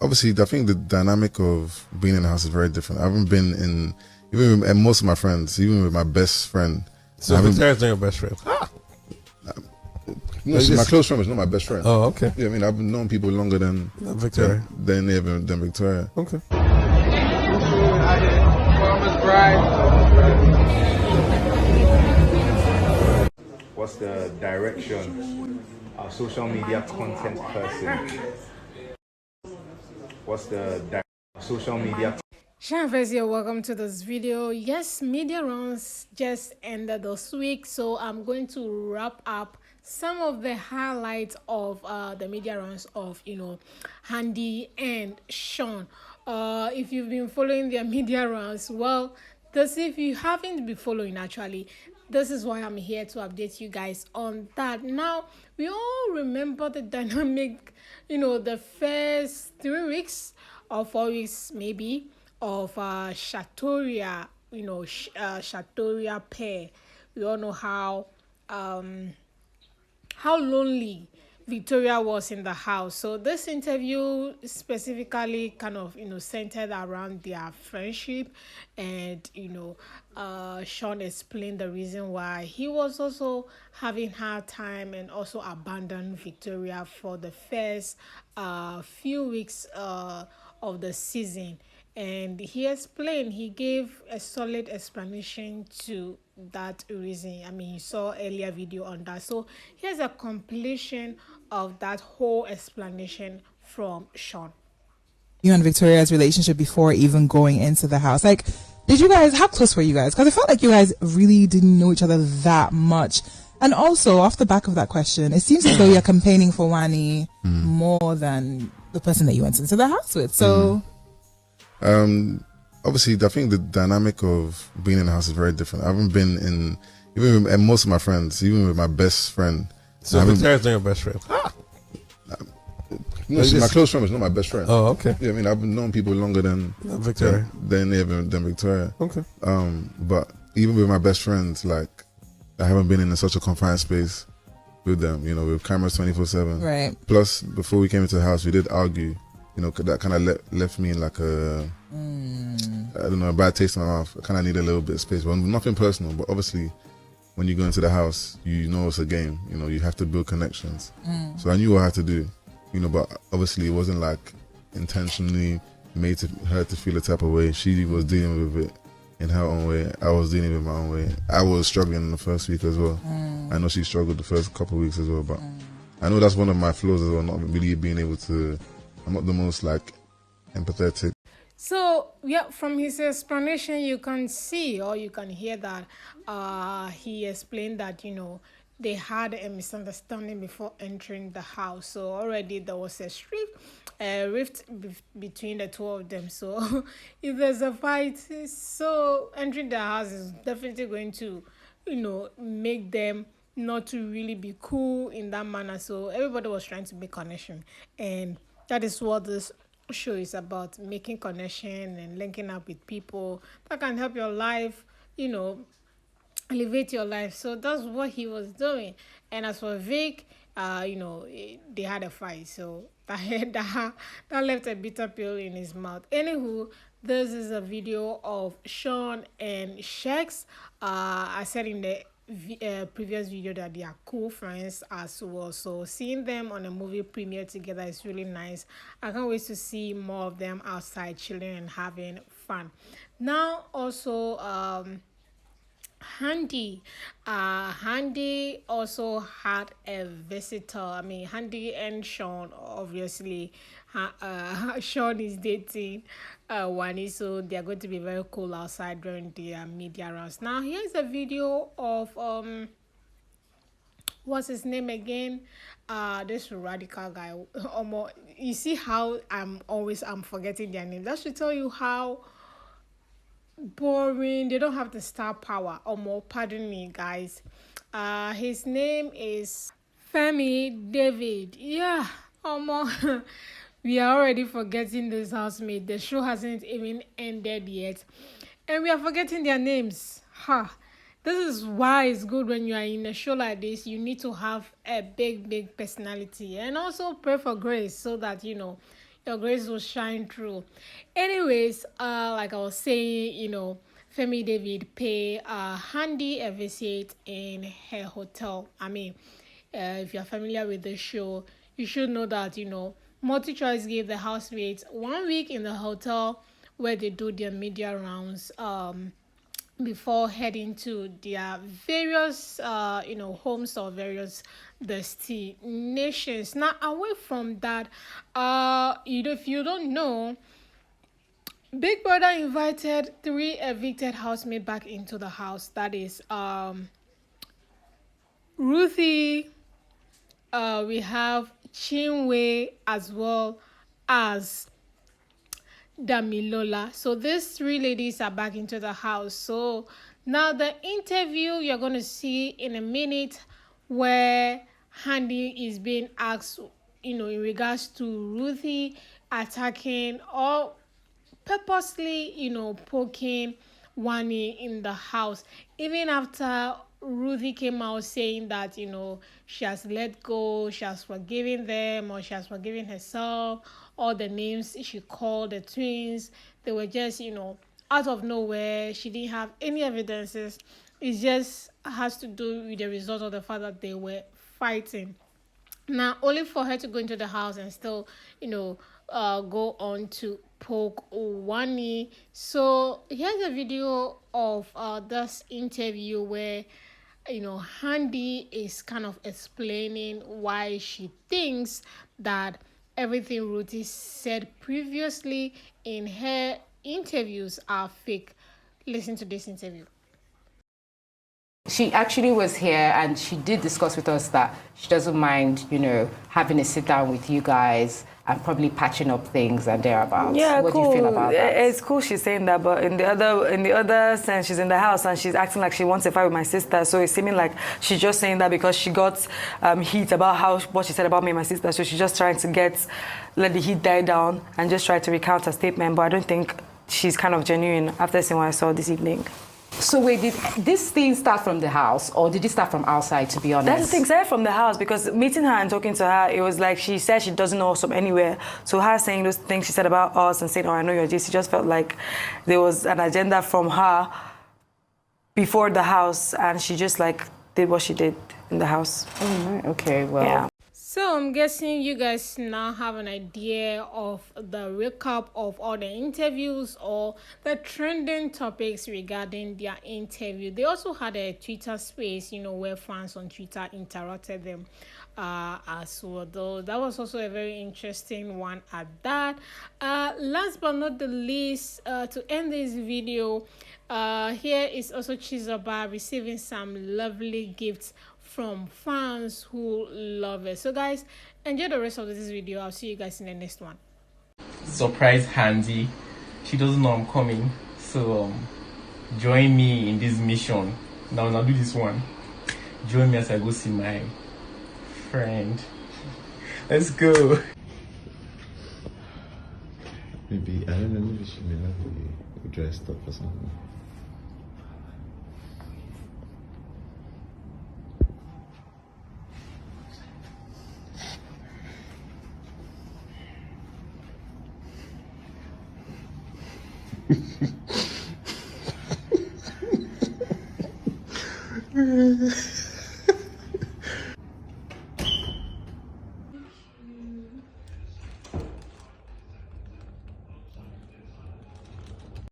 Obviously, I think the dynamic of being in the house is very different. I haven't been in, even with most of my friends, even with my best friend. So Victoria's not your best friend? No, she's my close friend, but she's not my best friend. Oh, okay. Yeah, I mean, I've known people longer than Victoria. Than Victoria. Okay. What's the direction? Our social media content person. What's the social media? Shaun here, welcome to this video. Yes, media runs just ended this week, so I'm going to wrap up some of the highlights of the media runs of Handi and Shaun. If you've been following their media runs, well, if you haven't been following, actually, this is why I'm here to update you guys on that. Now, we all remember the dynamic, the first 3 weeks or 4 weeks maybe of Shatoria, Shatoria pair. We all know how lonely Victoria was in the house. So this interview specifically kind of centered around their friendship, and Shaun explained the reason why he was also having hard time and also abandoned Victoria for the first few weeks of the season. And he gave a solid explanation to that reason. I mean, you saw earlier video on that. So here's a compilation of that whole explanation from Shaun. You and Victoria's relationship before even going into the house. Like, how close were you guys? Because I felt like you guys really didn't know each other that much. And also, off the back of that question, it seems as though you're campaigning for Wani more than the person that you went into the house with. So... obviously, I think the dynamic of being in the house is very different. I haven't been in, even with most of my friends, even with my best friend. So Victoria's not your best friend? No, she's my close friend, but she's not my best friend. Oh, okay. Yeah, I mean, I've known people longer than Victoria. Than Victoria. Okay. But even with my best friends, like, I haven't been in such a confined space with them, with cameras 24/7. Right. Plus, before we came into the house, we did argue. That kind of left me in like a, I don't know, a bad taste in my mouth. I kind of need a little bit of space. Well, nothing personal, but obviously, when you go into the house, it's a game. You have to build connections. So I knew what I had to do, but obviously it wasn't like intentionally made her to feel a type of way. She was dealing with it in her own way. I was dealing with my own way. I was struggling in the first week as well. I know she struggled the first couple of weeks as well, but I know that's one of my flaws as well, not really being able to... I'm not the most empathetic. So yeah, from his explanation, you can see or you can hear that he explained that they had a misunderstanding before entering the house. So already there was a rift between the two of them. So if there's a fight, so entering the house is definitely going to make them not to really be cool in that manner. So everybody was trying to make connection, and that is what this show is about, making connection and linking up with people that can help your life, elevate your life. So that's what he was doing. And as for Vic, they had a fight. So that left a bitter pill in his mouth. Anywho, this is a video of Shaun and Shex. I said in the previous video that they are cool friends as well, so seeing them on a movie premiere together is really nice. I can't wait to see more of them outside chilling and having fun. Now also Handi also had a visitor. I mean, Handi and Shaun, obviously, Shaun is dating Wani, so they are going to be very cool outside during the media rounds. Now, here's a video of what's his name again? This radical guy. You see how I'm forgetting their name. That should tell you how boring. They don't have the star power. Pardon me, guys. His name is Femi David. Yeah, we are already forgetting this housemate. The show hasn't even ended yet, and we are forgetting their names. This is why it's good when you are in a show like this. You need to have a big personality, and also pray for grace so that your your grace will shine through. Anyways, like I was saying, you know, Femi David pay Handi a visit in her hotel. I mean, if you're familiar with the show, you should know that, you know, MultiChoice gave the housemates 1 week in the hotel where they do their media rounds before heading to their various you know, homes or various destinations. Now, away from that, you know, if you don't know, Big Brother invited 3 evicted housemates back into the house. That is Ruthie, we have Chinwe, as well as Damilola. So these 3 ladies are back into the house. So now the interview you're going to see in a minute, where Handi is being asked, you know, in regards to Ruthie attacking or purposely, you know, poking Wani in the house, even after Ruthie came out saying that, you know, she has let go, she has forgiven them, or she has forgiven herself. All the names she called the twins, they were just, you know, out of nowhere. She didn't have any evidences. It just has to do with the result of the fact that they were fighting. Now, only for her to go into the house and still, you know, go on to poke Wani. So here's a video of this interview where, you know, Handi is kind of explaining why she thinks that everything Ruthie said previously in her interviews are fake. Listen to this interview. She actually was here and she did discuss with us that she doesn't mind, you know, having a sit down with you guys and probably patching up things and thereabouts. Yeah, what cool. do you feel about that? It's cool she's saying that, but in the other sense, she's in the house and she's acting like she wants to fight with my sister. So it's seeming like she's just saying that because she got heat about what she said about me and my sister. So she's just trying to let the heat die down and just try to recount her statement. But I don't think she's kind of genuine after seeing what I saw this evening. So wait, did this thing start from the house or did it start from outside, to be honest? That's the thing, started from the house, because meeting her and talking to her, it was like she said she doesn't know us from anywhere. So her saying those things she said about us and saying, oh, I know you're this, it just felt like there was an agenda from her before the house, and she just like did what she did in the house. Oh, right. Okay, well. Yeah. So I'm guessing you guys now have an idea of the recap of all the interviews or the trending topics regarding their interview. They also had a Twitter space, you know, where fans on Twitter interrupted them as well. Though that was also a very interesting one at that. Last but not the least, to end this video, here is also Chizoba receiving some lovely gifts from fans who love it. So guys, enjoy the rest of this video. I'll see you guys in the next one. Surprise Handi. She doesn't know I'm coming, so join me in this mission. Now do this one. Join me as I go see my friend. Let's go. Maybe, I don't know, maybe she may not be dressed up or something.